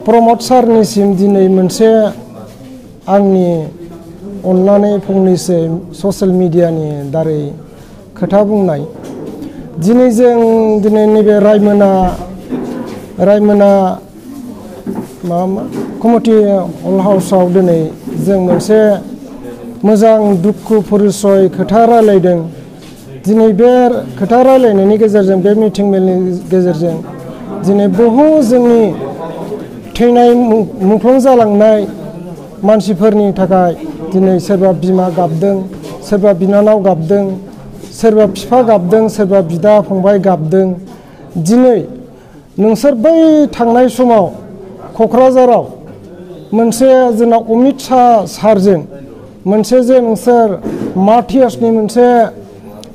प्रमद सारनिसिम दिनै मोनसे आंनि अन्नानै फंनैसो ससियेल मिडियानि दारै खोथा बुंनाय दिनै जों नैबे रायमोना कमिटि हल हाउसाव दिनै जों मोनसे मोजां दुखु परिचय खोथा रायलायदों। दिनै बे खोथा रायलायनायनि गेजेरजों बे मिटिं मेलनि गेजेरजों दिनै बहु जोंनि थैनाय मुंख्लं जालांनाय मानसिफोरनि थाखाय दिनै सोरबा बिमा गाबदों, सोरबा बिनानाव गाबदों, सोरबा बिफा गाबदों, सोरबा बिदा फंबाय गाबदों। दिनै नोंसोर बै थांनाय समाव क'क्राझाराव मोनसे जोंना अमित शाह सारजों मोनसे जे नोंसोर मार्टियार्सनि मोनसे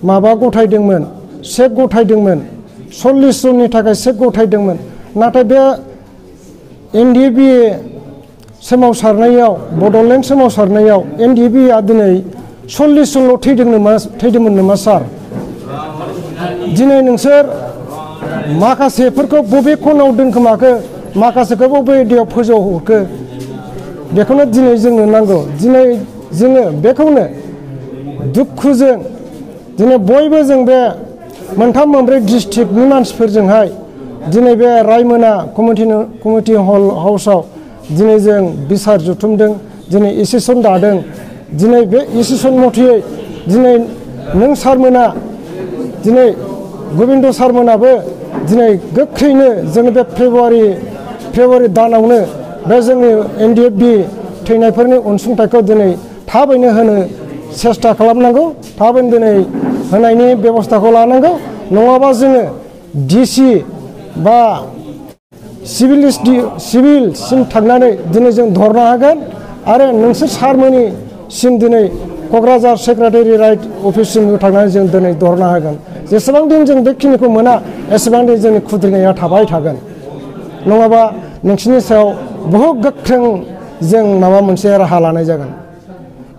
माबा गथायदोंमोन, चेक गथायदोंमोन, 40 जननि थाखाय चेक गथायदोंमोन। नाथाय बे NDB सोमावसारनायाव, बड'लेण्ड सोमावसारनायाव NDBआ दिनै 40 जनल' थैदोंमोन नामा सार? दिनै नोंसोर माखासेफोरखौ बबे खनायाव दोनखोमाखो, माखासेखौ बबे दैयाव फोजौहरखो, बेखौनो दिनै जोंनो नांगौ। दिनै जोङो बेखौनो दुखुजों दिनै बयबो जों बे मोनथाम मोनब्रै डिस्ट्रिक्टनि मानसिफोरजोंहाय दिनै बे रायमोना कमिटि हल हाउसाव दिनै जों बिसार जुथुमदों, दिनै एसेसन दादों। दिनै बे एसेसन मथेयै दिनै नों सारमोना दिनै गबिन्द सारमोनाबो दिनै गोख्रैनो जों बे फेब्रुवारि दानावनो बे जोंनि NDFB थैनायफोरनि अनसुंथाइखौ दिनै थाबैनो होनो सेस्था खालामनांगौ, थाबैनो दिनै होनायनि बेबस्थाखौ लानांगौ। नङाबा जोङो DC बा सिभिलसिम थांनानै दिनै जों धरना होगोन आरो नोंसोर सारमोननिसिम दिनै क'क्राझार सेक्रेटारियेट अफिससिम थांनानै जों दिनै धरना होगोन। जेसेबां दिन जों बेखिनिखौ मोना एसेबां दिन जोंनि खुद्रिनाया थाबाय थागोन। नङाबा नोंसिनि सायाव बहुद गोख्रों जों माबा मोनसे राहा लानाय जागोन।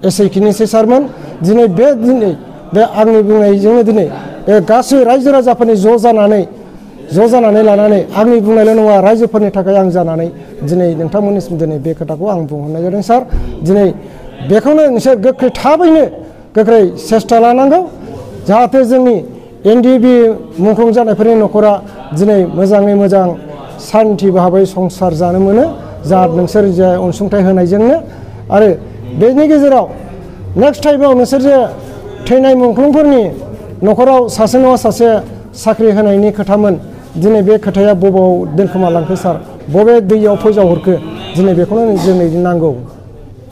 एसेखिनिसै सारमोन। दिनै बे आंनि बुंनायजोंनो दिनै बे गासै रायजो राजाफोरनि ज' जानानै लानानै आंनि बुंनायल' नङा, रायजोफोरनि थाखाय आं जानानै दिनै नोंथांमोननिसिम दिनै बे खोथाखौ आं बुंहरनाय जादों सार। दिनै बेखौनो नोंसोर थाबैनो गोख्रै सेस्था लानांगौ जाहाथे जोंनि NDB मुंख्लं जानायफोरनि न'खरा दिनै मोजाङै मोजां सान्थि भाबै संसार जानो मोनो। नोंसोर जे अनसुंथाइ होनायजोंनो आरो बेनि गेजेराव नेक्स्ट टाइमाव नोंसोर जे थैनाय मुंख्लंफोरनि न'खराव सासे नङा सासे साख्रि होनायनि खोथामोन, दिनै बे खोथाया बबाव दोनखोमालांखो सार, बबे दैयाव फोजावहरखो, दिनै बेखौनो जोंनो नांगौ।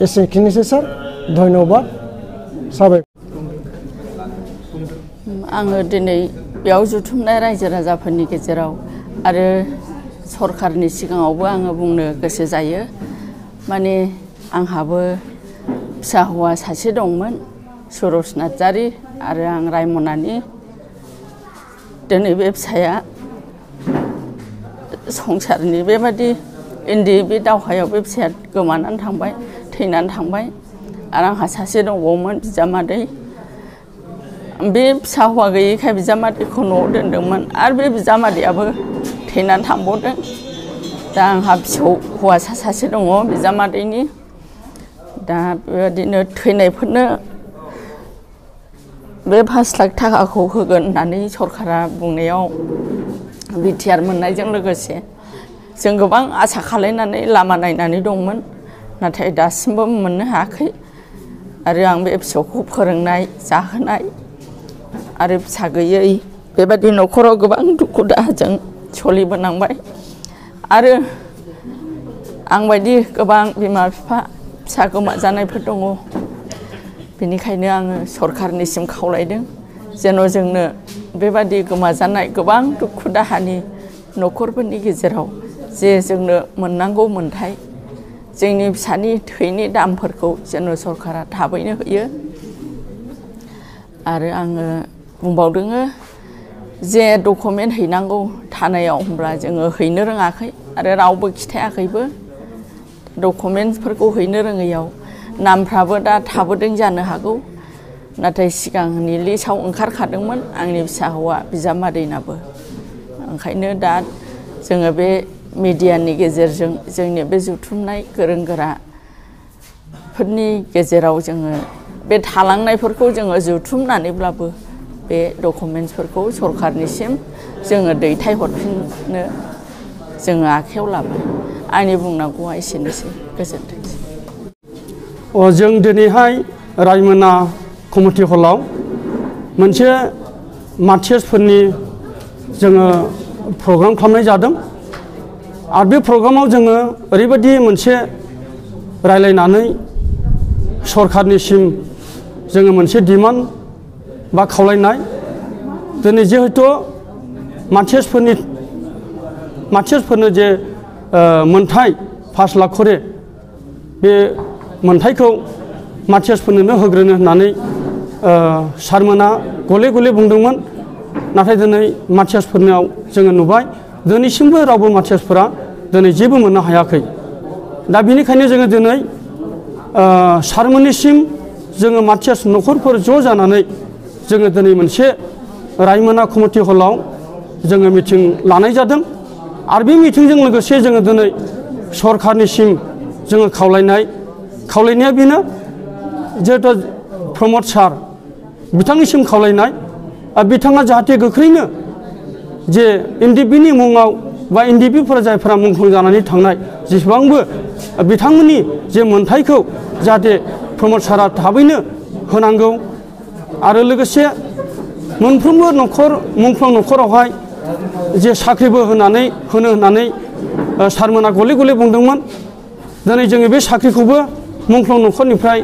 एसेखिनिसै सार, धन्यबाद, साबायखर। आङो दिनै बेयाव जुथुमनाय रायजो राजाफोरनि गेजेराव आरो सरकारनि सिगाङावबो आङो बुंनो गोसो जायो। माने आंहाबो फिसा हौवा सासे दंमोन, सुरज नार्जारि, आरो आं रायमनानि। दिनै बे फिसाया संसारनि बेबादि NDB दावहायाव बे फिसाया गोमानानै थांबाय, थैनानै थांबाय। आरो आंहा सासे दंबावोमोन बिजामादै। बे फिसा हौवा गैयैखाय बिजामादैखौ न'आव दोनदोंमोन आरो बे बिजामादैयाबो थैनानै थांबावदों। दा आंहा फिसौ हौवासा सासे दङ बिजामादैनि। दा बेबादिनो थैनायफोरनो बे 5 लाख थाखाखौ होगोन होननानै सरकारा बुंनायाव बिटिआर मोननायजों लोगोसे जों गोबां आसा खालायनानै लामा नायनानै दंमोन, नाथाय दासिमबो मोननो हायाखै। आरो आं बे फिसौखौ फोरोंनाय, जाहोनाय आरो फिसा गैयै बेबादि न'खराव गोबां दुखु दाहाजों सोलिबोनांबाय। आरो आंबायदि गोबां बिमा बिफा फिसा गोमाजानायफोर दङ। बेनिखायनो आङो सरकारनिसिम खावलायदों जेन' जोंनो बेबादि गोमाजानाय गोबां दुखु दाहानि न'खरफोरनि गेजेराव जे जोंनो मोननांगौ मोन्थाय, जोंनि फिसानि थैनि दामफोरखौ जेन' सरकारा थाबैनो होयो। आरो आङो बुंबावदों जे डकुमेन्ट हैनांगौ थानायाव, होमब्ला जोङो हैनो रोङाखै आरो रावबो खिथायाखैबो। डकुमेन्टफोरखौ हैनो रोङैयाव नामफ्राबो दा थाबोदों जानो हागौ, नाथाय सिगांनि लिस्टआव ओंखारखादोंमोन आंनि फिसा हौवा बिजामादैनाबो। ओंखायनो दा जोङो बे मिडियानि गेजेरजों जोंनि बे जुथुमनाय गोरों गोराफोरनि गेजेराव जोङो बे थालांनायफोरखौ जोङो जुथुमनानैब्लाबो बे डकुमेन्टसफोरखौ सरखारनिसिम जोङो दैथायहरफिननो जोङो आखायाव लाबाय आंनि बुंनांगौआ एसेनोसै गोजोनथोंसै जों दिनैहाय रायमना कमिटि हलाव मोनसे मार्टियार्सफोरनि जोङो प्रग्राम खालामनाय जादों आरो बे प्रग्रामाव जोङो ओरैबायदि मोनसे रायलायनानै सरखारनिसिम जोङो मोनसे डिमान्ड बा खावलायनाय दिनै जिहेतु मार्टियार्सफोरनो जे मोनथाय 5 लाख खरे बे मोनथायखौ मार्टियार्सफोरनो होग्रोनो होननानै सारमोना गले गले बुंदोंमोन नाथाय दिनै मार्टियार्सफोरनाव जोङो नुबाय दिनैसिमबो रावबो मार्टियार्सफोरा दिनै जेबो मोननो हायाखै दा बेनिखायनो जोङो दिनै सारमोननिसिम जोङो मार्टियार्स न'खरफोर ज' जानानै जोङो दिनै मोनसे रायमना कमिटि हलाव जोङो मिटिं लानाय जादों आरो बे मिटिंजों लोगोसे जोङो दिनै सरखारनिसिम जोङो खावलायनाया बेनो जिहेतु प्रमद सार बिथांनिसिम खावलायनाय बिथाङा जाहाथे गोख्रैनो जे एनडिपिनि मुङाव बा एनडिपिफोरा जायफोरा मुंख्लं जानानै थांनाय जेसेबांबो बिथांमोननि जे मोनथायखौ जाहाथे प्रमद सारा थाबैनो होनांगौ आरो लोगोसे मोनफ्रोमबो मुंख्लं न'खरावहाय जे साख्रिबो होनो होननानै सारमोना गले गले बुंदोंमोन दिनै जोङो बे साख्रिखौबो मुंख्लं न'खरनिफ्राय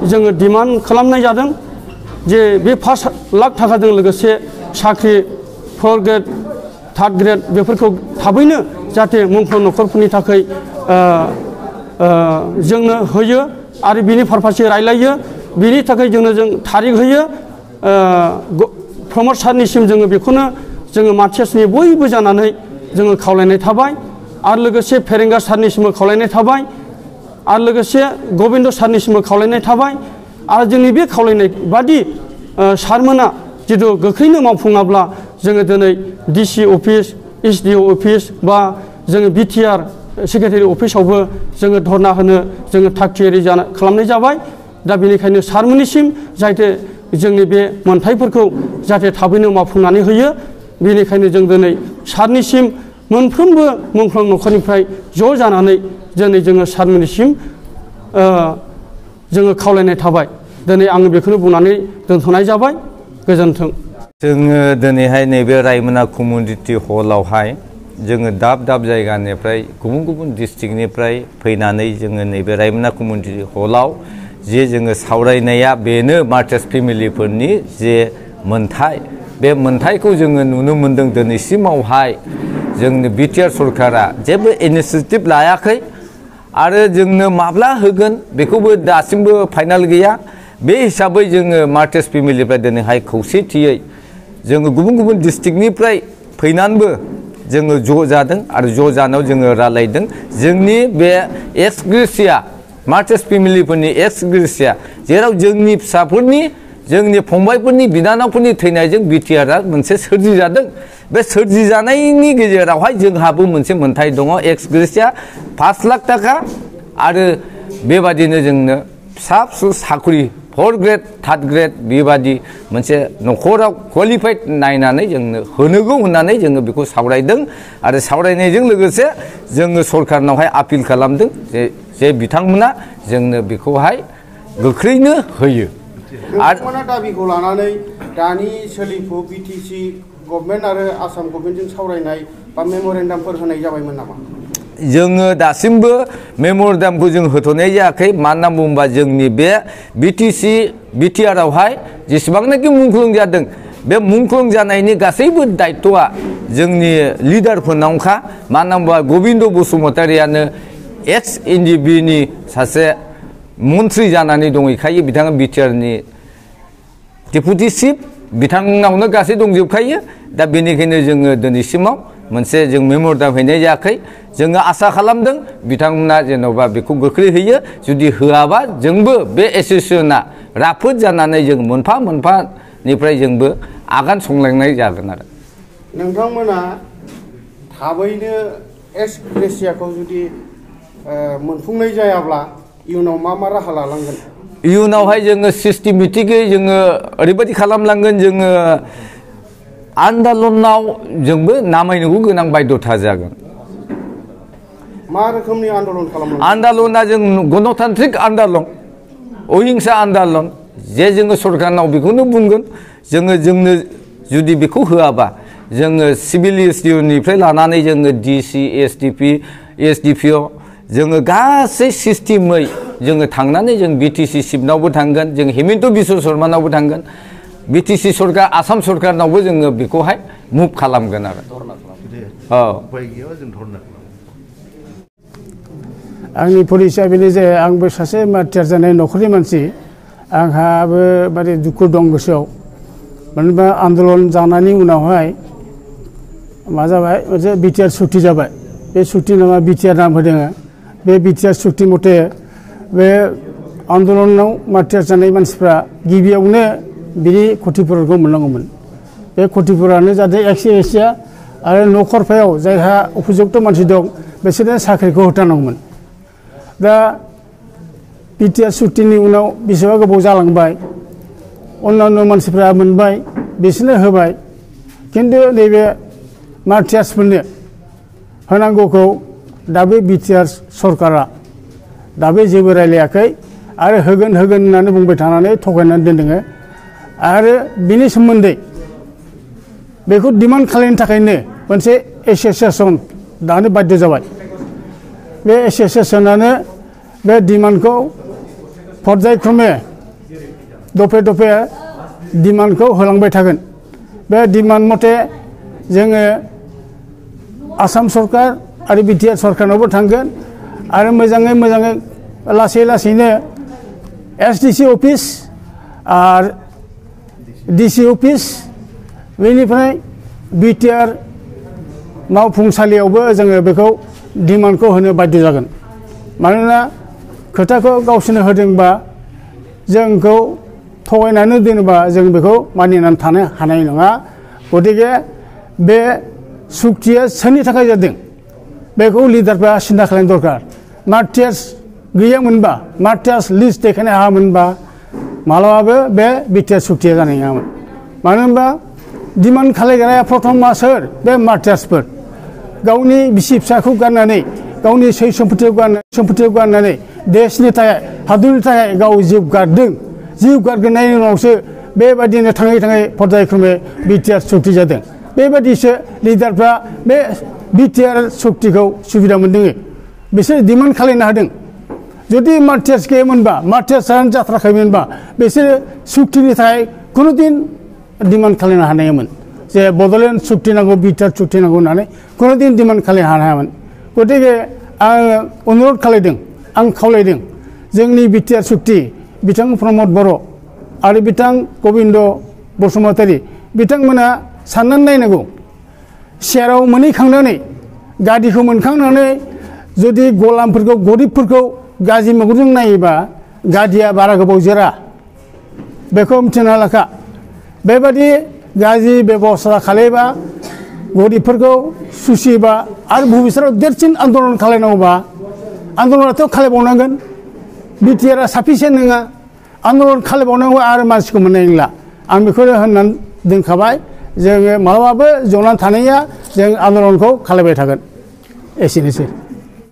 जोङो डिमान्ड खालामनाय जादों जे बे 5 लाख थाखाजों लोगोसे साख्रि 4 ग्रेड 3 ग्रेड बेफोरखौ थाबैनो जाहाथे मुंख्लं न'खरफोरनि थाखाय जोंनो होयो आरो बिनि फारसे रायलायो बिनि थाखाय जों थारिख होयो प्रमद सारनिसिम जोङो बेखौनो जोङो मार्टियार्सनि बयबो जानानै जोङो खावलायनाय थाबाय आरो लोगोसे फेरेंगा सारनिसिमबो खावलायनाय थाबाय आरो लोगोसे गबिन्द सारनिसिमबो खावलायनाय थाबाय आरो जोंनि बे खावलायनाय बादि सारमोना जितु गोख्रैनो मावफुङाब्ला जोङो दिनै डिसि अफिस एसडिअ अफिस बा जोङो बिटिआर सेक्रेटारि अफिसावबो जोङो धरना होनो जोङो थाग थियारि खालामनाय जाबाय दा बेनिखायनो सारमोननिसिम जाहाथे जोंनि बे मोनथायफोरखौ जाहाथे थाबैनो मावफुंनानै होयो बेनिखायनो जों दिनै सारनिसिम मोनफ्रोमबो मुंख्लं न'खरनिफ्राय ज' जानानै दिनै जोङो सारमोननिसिम जोङो खावलायनाय थाबाय दिनै आङो बेखौनो बुंनानै दोनथ'नाय जाबाय गोजोन्थों जोङो दिनैहाय नैबे रायमना कमिउनिटि हलावहाय जोङो दाब जायगानिफ्राय गुबुन डिस्ट्रिक्टनिफ्राय फैनानै जोङो नैबे रायमना कमिउनिटि हलाव जे जोङो सावरायनाया बेनो मार्टियार्स फेमिलिफोरनि जे मोनथाय बे मोनथायखौ जोङो नुनो मोनदों दिनैसिमावहाय जोंनि बिटिआर सरकारा जेबो इनिशिएटिभ लायाखै आरो जोंनो माब्ला होगोन बेखौबो दासिमबो फाइनाल गैया बे हिसाबै जोङो मार्टियार्स फेमिलिफ्रा दिनैहाय खौसेथियै जोङो गुबुन डिस्ट्रिक्टनिफ्राय फैनानैबो जोङो ज' जादों आरो ज' जानायाव जोङो रायलायदों जोंनि बे एक्स ग्रेसिया मार्टियार्स फेमिलिफोरनि एक्स ग्रेसिया जेराव जोंनि फिसाफोरनि जोंनि फंबायफोरनि बिनानावफोरनि थैनायजों बिटिआरआ मोनसे सोरजिजादों बे सोरजिजानायनि गेजेरावहाय जोंहाबो मोनसे मोनथाय दङ एक्स ग्रेसिया 5 लाख थाखा आरो बेबादिनो जोंनो फिसा साख्रि 4 ग्रेड 3 ग्रेड बेबादि मोनसे न'खराव क्वालिफाइड नायनानै जोंनो होनांगौ होननानै जोङो बेखौ सावरायदों आरो सावरायनायजों लोगोसे जोङो सरकारनावहाय आपिल खालामदों जे बिथांमोना जोंनो बेखौहाय गोख्रैनो होयो नोंथांमोना दाबिखौ लानानै दानि सोलिफु बिटिसि गभर्नमेन्ट आरो आसाम गभर्नमेन्टजों सावरायनाय बा मेम'रेन्डामफोर होनाय जाबायमोन नामा जोङो दासिमबो मेम'रेन्डामखौ जों होथ'नाय जायाखै मानो होनना बुङोबा जोंनि बे बिटिआरआवहाय जेसेबांनाखि मुंख्लं जादों बे मुंख्लं जानायनि गासैबो दायित्वआ जोंनि लिडारफोरनावखा मानो होनबा गबिन्द बसुमतारियानो एक्स एनडिपिनि सासे मन्त्रि जानानै दंहैखायो बिथाङा बिटिआरनि डेपुटि चिफ बिथांनावनो गासै दंजोबखायो दा बेनिखायनो जोङो दिनैसिमाव मोनसे जों मेम'रेन्डाम हैनाय जायाखै जोङो आसा खालामदों बिथांमोना जेन'बा बेखौ गोख्रै होयो जुदि होआबा जोंबो बे एसोसिएसना राफोद जानानै जों मोनफानिफ्राय जोंबो आगान संलांनाय जागोन आरो नोंथांमोना थाबैनो एस ग्रेसियाखौ जुदि मोनफुंनाय जायाब्ला इयुनाव मा राहा लालांगोन? इयुनावहाय जोङो सिस्टेमेटिकै जोङो ओरैबायदि खालामलांगोन, जोङो आन्दलनाव जोंबो नामायनो गोनां बायध'था जागोन। मा रोखोमनि आन्दलन खालामनांगोन? आन्दलना जों गणतान्त्रिक आन्दलन, अहिंसा आन्दलन, जे जोङो सरकारनाव बेखौनो बुंगोन, जोंनो जुदि बेखौ होआबा जोङो सिभिल एसडिअनिफ्राय लानानै जोङो डिसि एसडिपिअ जोङो गासै सिस्टेमै जोङो थांनानै जों बिटिसि चिफनावबो थांगोन, जों हेमन्त बिश्व शर्मानावबो थांगोन, बिटिसि सरकार आसाम सरकारनावबो जोङो बेखौहाय मुभ खालामगोन आरो। आंनि परिचय बेनो जे आंबो सासे मार्टियार जानाय न'खरनि मानसि। आंहाबो माने दुखु दं गोसोआव। मानो होनबा आन्दलन जानायनि उनावहाय मा जाबाय, मोनसे बिटिआर सुक्ति जाबाय। बे सुक्ति नामा बिटिआर नाम होदों। बे बिटिआर सुक्ति मथे बे आन्दलनाव मार्टियार जानाय मानसिफ्रा गिबियावनो बिनि क्षतिफोरखौ मोननांगौमोन। बे क्षतिफोरानो जाहाथे एक्स-एसिया आरो न'खरफायाव जायहा उपयुक्त मानसि दं बिसोरनो साख्रिखौ होथारनांगौमोन। दा बिटिआर सुक्तिनि उनाव बेसेबा गोबाव जालांबाय, अन्यान्य मानसिफ्रा मोनबाय, बिसोरनो होबाय, खिन्थु नैबे मार्टियार्सफोरनो होनांगौखौ दाबो बिटिआर सरकारा दाबो जेबो रायलायाखै आरो होगोन होननानै बुंबाय थानानै थगायनानै दोनदों। आरो बिनि सोमोन्दै बेखौ डिमान्ड खालामनो थाखायनो मोनसे एस'सिएसन दानो बाध्य जाबाय। बे एस'सिएसनानो बे डिमान्डखौ पर्यायक्रमे दफे दफे डिमान्डखौ होलांबाय थागोन। बे डिमान्ड मथे जोङो आसाम सरकार आरो बिटिआर सरकारनावबो थांगोन आरो मोजाङै लासै लासैनो एसडिसि अफिस आरो डिसि अफिस बेनिफ्राय बिटिआर मावफुंसालियावबो जोङो बेखौ डिमान्डखौ होनो बाध्य जागोन। मानोना खोथाखौ गावसोरनो होदोंबा जोंखौ थगायनानै दोनोबा जों बेखौ मानिनानै थानो हानाय नङा। गतिके बे सुक्तिया सोरनि थाखाय जादों बेखौ लिडारफ्रा सिन्था खालामनो दरकार। मार्टियार्स गैयामोनबा, मार्टियार्स लिस्ट देखायनो हायामोनबा मालाबाबो बे बिटिआर सुक्तिया जानाय नङामोन। मानो होनबा डिमान्ड खालामग्राया प्रथमआ सोर? बे मार्टियार्सफोर। गावनि बिसि फिसाखौ गारनानै, गावनि सै सम्पतिखौ गारनानै देशनि थाखाय, हादरनि थाखाय गाव जिउ गारदों। जिउ गारग्रोनायनि उनावसो बेबायदिनो थाङै थाङै पर्यायक्रमे बिटिआर सुक्ति जादों। बेबायदिसो लिडारफ्रा बे बिटिआर सुक्तिखौ सुबिदा मोनदों। बिसोर डिमान्ड खालामनो हादों। जुदि मार्टियार्स गैयामोनबा, मार्टियार्सआनो जाथाराखैमोनबा बिसोरो सुक्तिनि थाखाय खुनुदिन डिमान्ड खालामनो हानायमोन जे बड'लेण्ड सुक्ति नांगौ, बिटिआर सुक्ति नांगौ होननानै खुनुदिन डिमान्ड खालामनो हायामोन। गतिके आङो अनुरद खालामदों, आं खावलायदों जोंनि बिटिआर सुक्ति बिथां प्रमद बर' आरो बिथां गबिन्द बसुमतारी बिथांमोना साननानै नायनांगौ। सेराव मोनहैखांनानै, गादिखौ मोनखांनानै जुदि गलामफोरखौ, गरिबफोरखौ गाज्रि मेगनजों नायोबा गादिया बारा गोबाव जोरा। बेखौ मिथिना लाखा। बेबादि गाज्रि बेबस्था खालामबा, गरिबफोरखौ सुसिबा आरो भबिष्यतआव देरसिन आन्दलन खालामनांगौबा आन्दलनाथ' खालामबावनांगोन। बिटिआरआ साफिसियेन्ट नङा, आन्दलन खालामबावनांगौ आरो मानसिखौ मोननाय नंला। आं बेखौनो होननानै दोनखाबाय। जोङो मालाबाबो जनानै थानाया जों आन्दलनखौ खालामबाय थागोन। एसेनोसै।